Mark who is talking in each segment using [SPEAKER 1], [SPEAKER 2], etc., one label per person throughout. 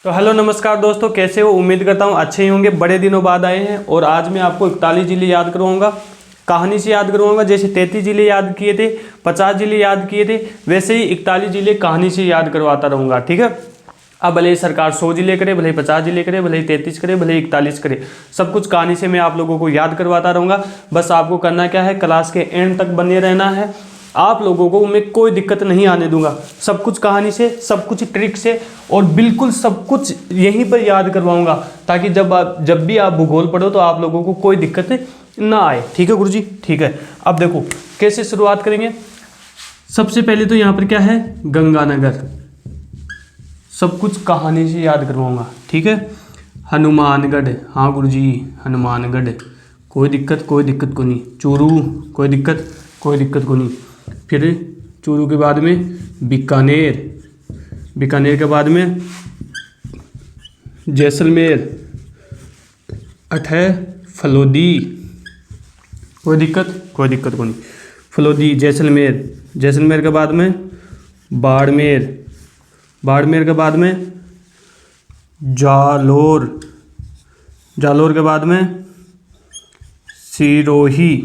[SPEAKER 1] तो हेलो नमस्कार दोस्तों, कैसे हो? उम्मीद करता हूँ अच्छे ही होंगे। बड़े दिनों बाद आए हैं और आज मैं आपको 41 जिले याद करवाऊंगा। कहानी से याद करवाऊंगा। जैसे 33 जिले याद किए थे, 50 जिले याद किए थे, वैसे ही 41 जिले कहानी से याद करवाता रहूँगा। ठीक है। अब भले ही सरकार 100 जिले करे, भले ही 50 जिले करे, भले ही 33 करे, भले ही 41 करे, सब कुछ कहानी से मैं आप लोगों को याद करवाता रहूँगा। बस आपको करना क्या है, क्लास के एंड तक बने रहना है। आप लोगों को मैं कोई दिक्कत नहीं आने दूंगा। सब कुछ कहानी से, सब कुछ ट्रिक से और बिल्कुल सब कुछ यहीं पर याद करवाऊंगा, ताकि जब भी आप भूगोल पढ़ो तो आप लोगों को कोई दिक्कत ना आए। ठीक है गुरुजी? ठीक है। अब देखो कैसे शुरुआत करेंगे। सबसे पहले तो यहाँ पर क्या है, गंगानगर। सब कुछ कहानी से याद करवाऊंगा। ठीक है। हनुमानगढ़, हाँ गुरुजी, हनुमानगढ़, कोई दिक्कत को नहीं। चूरू, कोई दिक्कत को नहीं। फिर चूरू के बाद में बीकानेर, बीकानेर के बाद में जैसलमेर, अठै फलोदी, कोई दिक्कत को नहीं। फलोदी, जैसलमेर, जैसलमेर के बाद में बाड़मेर, बाड़मेर के बाद में जालोर, जालोर के बाद में सिरोही।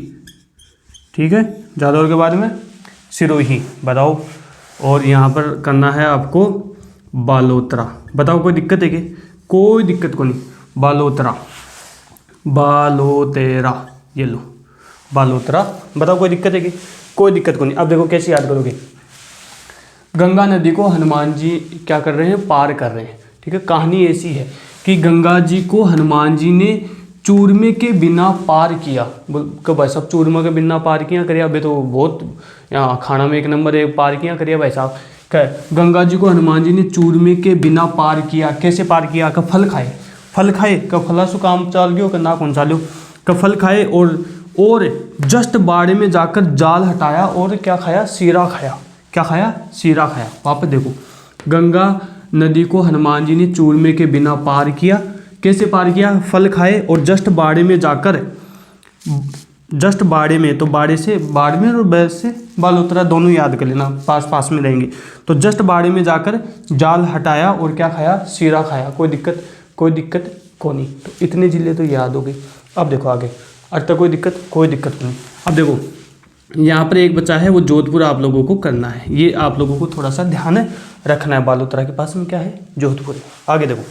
[SPEAKER 1] ठीक है। जालोर के बाद में सिरोही, बताओ। और यहाँ पर करना है आपको बालोतरा। बताओ कोई दिक्कत है कि? कोई दिक्कत को नहीं। बालोतरा, बालोतेरा, ये लो बालोतरा। बताओ कोई दिक्कत है कि? कोई दिक्कत को नहीं। अब देखो कैसे याद करोगे। गंगा नदी को हनुमान जी क्या कर रहे हैं, पार कर रहे हैं। ठीक है। कहानी ऐसी है कि गंगा जी को हनुमान जी ने चूरमे के बिना पार किया। कब भाई साहब चूरमा के बिना पार किया करिए? अभी तो बहुत यहाँ खाना में 1 नंबर है, पार किया करिए भाई साहब। क्या गंगा जी को हनुमान जी ने चूरमे के बिना पार किया। कैसे पार किया? का फल खाए, फल खाए का फला सु काम चाल गयो का ना कौन चालो का फल खाए और जस्ट बाड़े में जाकर जाल हटाया और क्या खाया? शीरा खाया। क्या खाया? शीरा खाया। वापस देखो, गंगा नदी को हनुमान जी ने चूरमे के बिना पार किया। कैसे पार किया? फल खाए और जस्ट बाड़े में जाकर, जस्ट बाड़े में, तो बाड़े से बाड़मेर और बैल से बालोतरा दोनों याद कर लेना, पास पास में रहेंगे। तो जस्ट बाड़े में जाकर जाल हटाया और क्या खाया? शीरा खाया। कोई दिक्कत को नहीं। तो इतने जिले तो याद हो गए। अब देखो आगे, अब तक कोई दिक्कत को नहीं। अब देखो यहाँ पर एक बचा है, वो जोधपुर आप लोगों को करना है। ये आप लोगों को थोड़ा सा ध्यान रखना है। बालोतरा के पास में क्या है? जोधपुर। आगे देखो,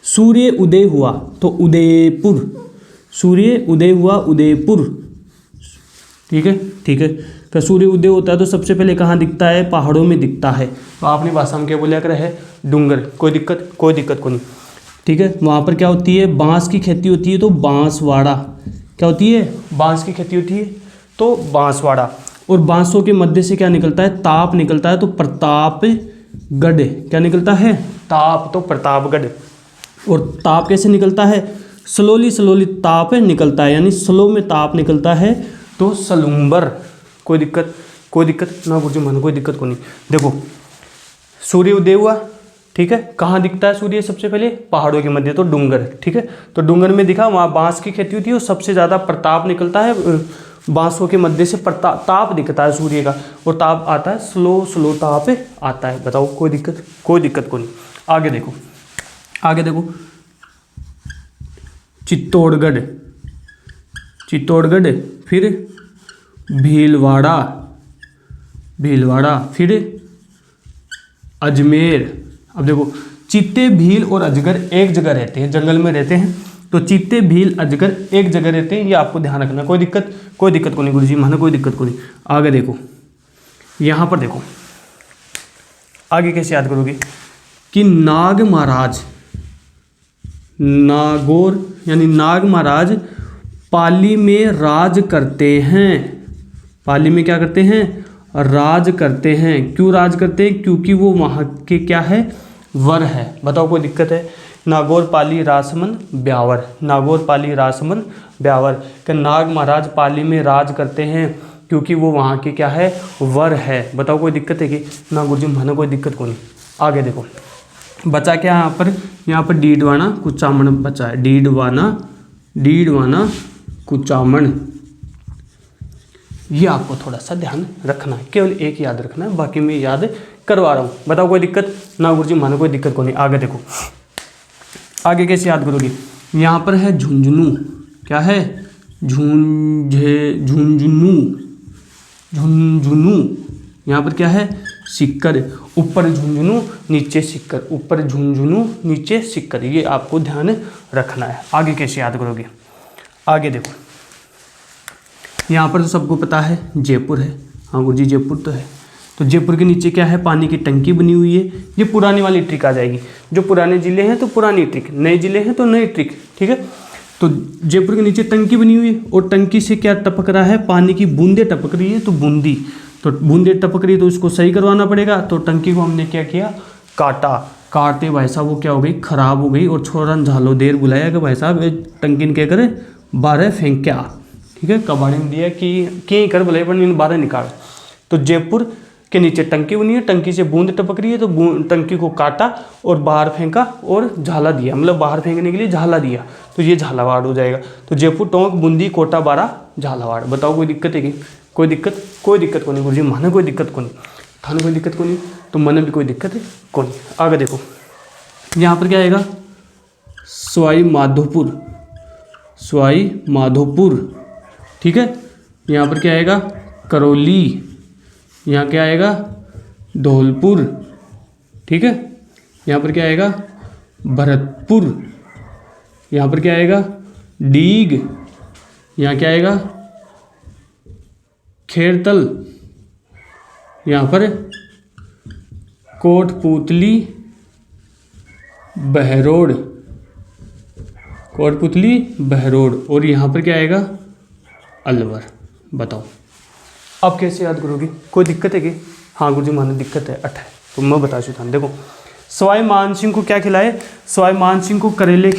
[SPEAKER 1] सूर्य उदय हुआ तो उदयपुर, सूर्य उदय हुआ उदयपुर। ठीक है। तो सूर्य उदय होता है तो सबसे पहले कहाँ दिखता है? पहाड़ों में दिखता है। तो आपने भाषा में क्या बोला कर है? डूंगर। कोई दिक्कत को नहीं। ठीक है। वहाँ पर क्या होती है? बांस की खेती होती है, तो बांसवाड़ा। क्या होती है? बांस की खेती होती है तो बांसवाड़ा। और बांसों के मध्य से क्या निकलता है? ताप निकलता है, तो प्रतापगढ़। क्या निकलता है? ताप, तो प्रतापगढ़। और ताप कैसे निकलता है? स्लोली ताप निकलता है, यानी स्लो में ताप निकलता है, तो सलूम्बर। कोई दिक्कत ना गुरुजी मन, कोई दिक्कत को नहीं। देखो सूर्य उदय हुआ। ठीक है। कहाँ दिखता है सूर्य? सबसे पहले पहाड़ों के मध्य, तो डूंगर। ठीक है। तो डूंगर में दिखा, वहाँ बांस की खेती होती है और सबसे ज़्यादा प्रताप निकलता है, बांसों के मध्य से ताप दिखता है सूर्य का, और ताप आता है स्लो ताप आता है। बताओ कोई दिक्कत को नहीं। आगे देखो चित्तौड़गढ़, फिर भीलवाड़ा, फिर अजमेर। अब देखो चीते, भील और अजगर एक जगह रहते हैं, जंगल में रहते हैं। तो चीते, भील, अजगर एक जगह रहते हैं, ये आपको ध्यान रखना। कोई दिक्कत को नहीं गुरुजी माना, कोई दिक्कत को नहीं। आगे देखो, यहाँ पर देखो आगे कैसे याद करोगे कि नाग महाराज, नागौर यानी नाग महाराज पाली में राज करते हैं। पाली में क्या करते हैं? राज करते हैं। क्यों राज करते हैं? क्योंकि वो वहाँ के क्या है? वर है। बताओ कोई दिक्कत है? नागौर, पाली, रासमंद, ब्यावर। नागौर, पाली, रासमंद, ब्यावर के नाग महाराज पाली में राज करते हैं क्योंकि वो वहाँ के क्या है? वर है। बताओ कोई दिक्कत है कि? ना गुरुजी मानो, कोई दिक्कत को नहीं। आगे देखो बचा क्या यहाँ पर डीडवाना कुचामन बचा है। डीडवाना कुचामन, ये आपको थोड़ा सा ध्यान रखना है। केवल एक याद रखना है, बाकी मैं याद करवा रहा हूँ। बताओ कोई दिक्कत? ना गुरुजी मानो, कोई दिक्कत को नहीं। आगे देखो आगे कैसे याद करोगे, यहाँ पर है झुंझुनू, क्या है झुंझुनू, झुंझुनू, यहाँ पर क्या है सिक्कर, ऊपर झुंझुनू नीचे सिक्कर, ऊपर झुंझुनू नीचे सिक्कर, ये आपको ध्यान रखना है। आगे कैसे याद करोगे, आगे देखो, यहाँ पर तो सबको पता है जयपुर है, हाँ गुरुजी जयपुर तो है, तो जयपुर के नीचे क्या है पानी की टंकी बनी हुई है, ये पुरानी वाली ट्रिक आ जाएगी, जो पुराने ज़िले हैं तो पुरानी ट्रिक, नए ज़िले हैं तो नई ट्रिक, ठीक है। तो जयपुर के नीचे टंकी बनी हुई है और टंकी से क्या टपक रहा है, पानी की बूंदें टपक रही है, तो बूंदी, तो बूंदें टपक रही है तो उसको सही करवाना पड़ेगा, तो टंकी को हमने क्या किया, काटा, काटते भाई साहब वो क्या हो गई, खराब हो गई, और छोरन झालो देर बुलाया कि भाई साहब टंकी ने क्या करे, 12 फेंक क्या, ठीक है, कबाड़ी में दिया कि कर बुलाए पर 12 निकाल। तो जयपुर के नीचे टंकी बनी है, टंकी से बूंद टपक रही है, तो टंकी को काटा और बाहर फेंका और झाला दिया, मतलब बाहर फेंकने के लिए झाला दिया, तो ये झालावाड़ हो जाएगा। तो जयपुर टोंक बूंदी कोटा 12 झालावाड़। बताओ कोई दिक्कत है कि कोई दिक्कत को नहीं गुरुजी, माने कोई दिक्कत को नहीं, थाने कोई दिक्कत को नहीं, तो मन भी कोई दिक्कत है को नहीं। आगे देखो यहाँ पर क्या आएगा, सवाई माधोपुर, ठीक है। यहाँ पर क्या आएगा, करौली, यहाँ क्या आएगा, धौलपुर, ठीक है। यहाँ पर क्या आएगा, भरतपुर, यहाँ पर क्या आएगा, डीग, यहाँ क्या आएगा, खेरतल, यहाँ पर कोटपुतली बहरोड, और यहाँ पर क्या आएगा, अलवर। बताओ अब कैसे याद करोगे, कोई दिक्कत है कि, हाँ गुरुजी माने दिक्कत है, अठ है, तो मैं बता चुका हूँ। देखो सवाई मान सिंह को क्या खिलाए, सवाई मान सिंह को करेले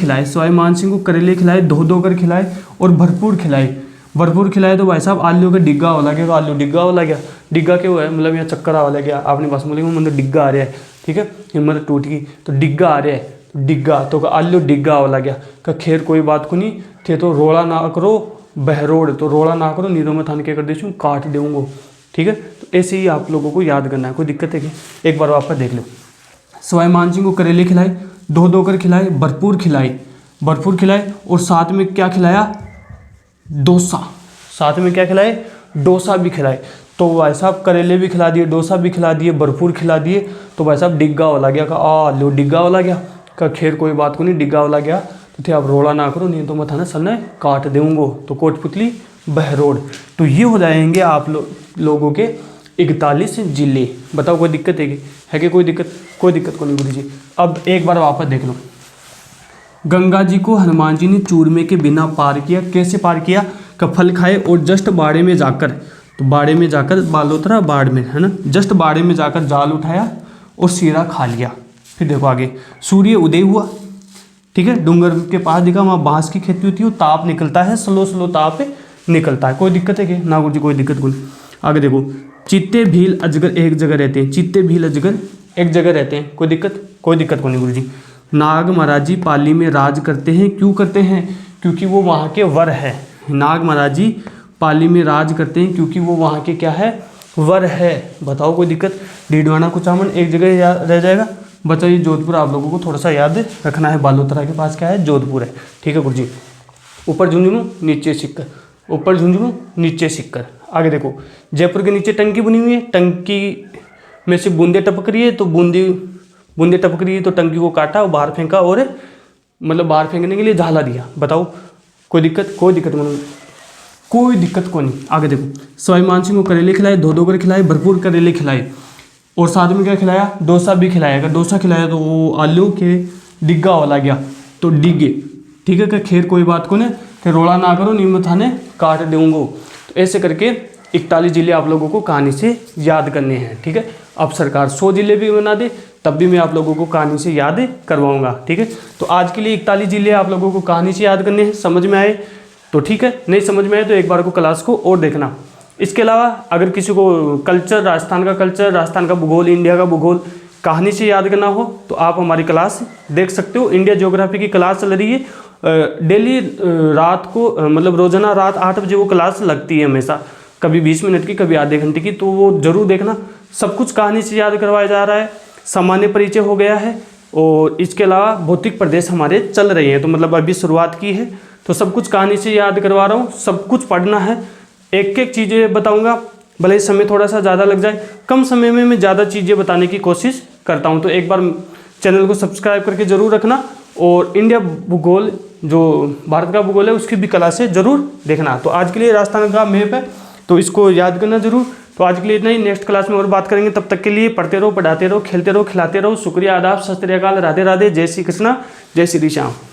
[SPEAKER 1] खिलाए, धो कर खिलाए और भरपूर खिलाए, तो भाई साहब आलू का डिग्गा वाला गया, आलू डिग्गा वाला गया, डिग्गा क्यों है, मतलब यहाँ चक्कर वाला गया, आपने बस बोले मतलब डिग्गा आ रहा है, ठीक है, हिम्मत टूट गई, तो डिग्गा आ रहा है, डिग्गा, तो आलू डिग्गा वाला गया, का खैर कोई बात को नहीं थे, तो रोड़ा ना करो बहरोड, तो रोड़ा ना करो, नहीं तो मैं थाने क्या कर देती हूँ, काट दूँगा, ठीक है। तो ऐसे ही आप लोगों को याद करना है, कोई दिक्कत है कि, एक बार वापस देख लो, सवाई मान सिंह को करेले खिलाए, धो कर खिलाए, भरपूर खिलाए और साथ में क्या खिलाया, डोसा, साथ में क्या खिलाए, डोसा भी खिलाए। तो भाई साहब करेले भी खिला दिए, डोसा भी खिला दिए, भरपूर खिला दिए, तो भाई साहब डिग्गा वाला गया, का लो डिग्गा वाला गया, का खैर कोई बात को नहीं, डिग्गा वाला गया, तो थे आप रोड़ा ना करो, नहीं तो मैं थाना सलना काट दूँगो, तो कोटपुतली बहरोड। तो ये हो जाएंगे आप लोगों के 41 जिले। बताओ कोई दिक्कत है कि कोई दिक्कत को नहीं गुरुजी। अब एक बार वापस देख लो, गंगा जी को हनुमान जी ने चूरमे के बिना पार किया, कैसे पार किया, का फल खाए और जस्ट बाड़े में जाकर, तो बाड़े में जाकर बालोतरा बाड़ में है ना, जस्ट बाड़े में जाकर जाल उठाया और सीरा खा लिया। फिर देखो आगे, सूर्य उदय हुआ, ठीक है, डूंगर के पास दिखा, वहाँ बांस की खेती होती है, ताप निकलता है, स्लो ताप निकलता है, कोई दिक्कत है कि ना गुरुजी, कोई दिक्कत कोई। आगे देखो, चित्ते भील अजगर एक जगह रहते हैं, चित्ते भील अजगर एक जगह रहते हैं, कोई दिक्कत को नहीं गुरुजी। नाग महाराजी पाली में राज करते हैं, क्यों करते हैं, क्योंकि वो वहाँ के वर है। नाग महाराजी पाली में राज करते हैं क्योंकि वो वहाँ के क्या है, वर है। बताओ कोई दिक्कत, डीडवाना कुचामन एक जगह रह जाएगा। बच्चा ये जोधपुर आप लोगों को थोड़ा सा याद रखना है, बालोतरा के पास क्या है, जोधपुर है, ठीक है गुरुजी। ऊपर झुंझुनू नीचे सिक्कर, ऊपर झुंझुनू नीचे सिक्कर। आगे देखो, जयपुर के नीचे टंकी बनी हुई है, टंकी में से बूंदे टपक रही है, तो बूंदे टपक रही है, तो टंकी को काटा और बाहर फेंका, और मतलब बाहर फेंकने के लिए झाला दिया। बताओ कोई दिक्कत को नहीं। आगे देखो, सवाई मान सिंह को करेले खिलाए, धो कर खिलाए, भरपूर करेले खिलाए और साथ में क्या खिलाया, डोसा भी खिलाया। अगर डोसा खिलाया तो वो आलू के डिग्गा वाला गया, तो डिग्गे, ठीक है, खैर कोई बात को नहीं, फिर रोड़ा ना करो, नीमत थाने काट दूंगो। तो ऐसे करके 41 जिले आप लोगों को कहानी से याद करने हैं, ठीक है। अब सरकार 100 जिले भी बना दे तब भी मैं आप लोगों को कहानी से याद करवाऊंगा, ठीक है। तो आज के लिए 41 जिले आप लोगों को कहानी से याद करने हैं, समझ में आए तो ठीक है, नहीं समझ में आए तो एक बार को क्लास को और देखना। इसके अलावा अगर किसी को कल्चर, राजस्थान का भूगोल, इंडिया का भूगोल कहानी से याद करना हो तो आप हमारी क्लास देख सकते हो। इंडिया ज्योग्राफी की क्लास चल रही है डेली रात को, मतलब रोजाना रात 8 बजे वो क्लास लगती है हमेशा, कभी 20 मिनट की, कभी आधे घंटे की, तो वो जरूर देखना। सब कुछ कहानी से याद करवाया जा रहा है। सामान्य परिचय हो गया है, और इसके अलावा भौतिक प्रदेश हमारे चल रहे हैं, तो मतलब अभी शुरुआत की है, तो सब कुछ कहानी से याद करवा रहा हूँ, सब कुछ पढ़ना है, एक एक चीज़ें बताऊँगा, भले ही समय थोड़ा सा ज़्यादा लग जाए, कम समय में मैं ज़्यादा चीज़ें बताने की कोशिश करता हूँ। तो एक बार चैनल को सब्सक्राइब करके ज़रूर रखना, और इंडिया भूगोल जो भारत का भूगोल है उसकी भी क्लास से ज़रूर देखना। तो आज के लिए राजस्थान का मैप है, तो इसको याद करना ज़रूर। तो आज के लिए इतना ही, नेक्स्ट क्लास में और बात करेंगे, तब तक के लिए पढ़ते रहो, पढ़ाते रहो, खेलते रहो, खिलाते रहो। शुक्रिया, आदाब, सत श्री अकाल, राधे राधे, जय श्री कृष्णा, जय श्री श्याम।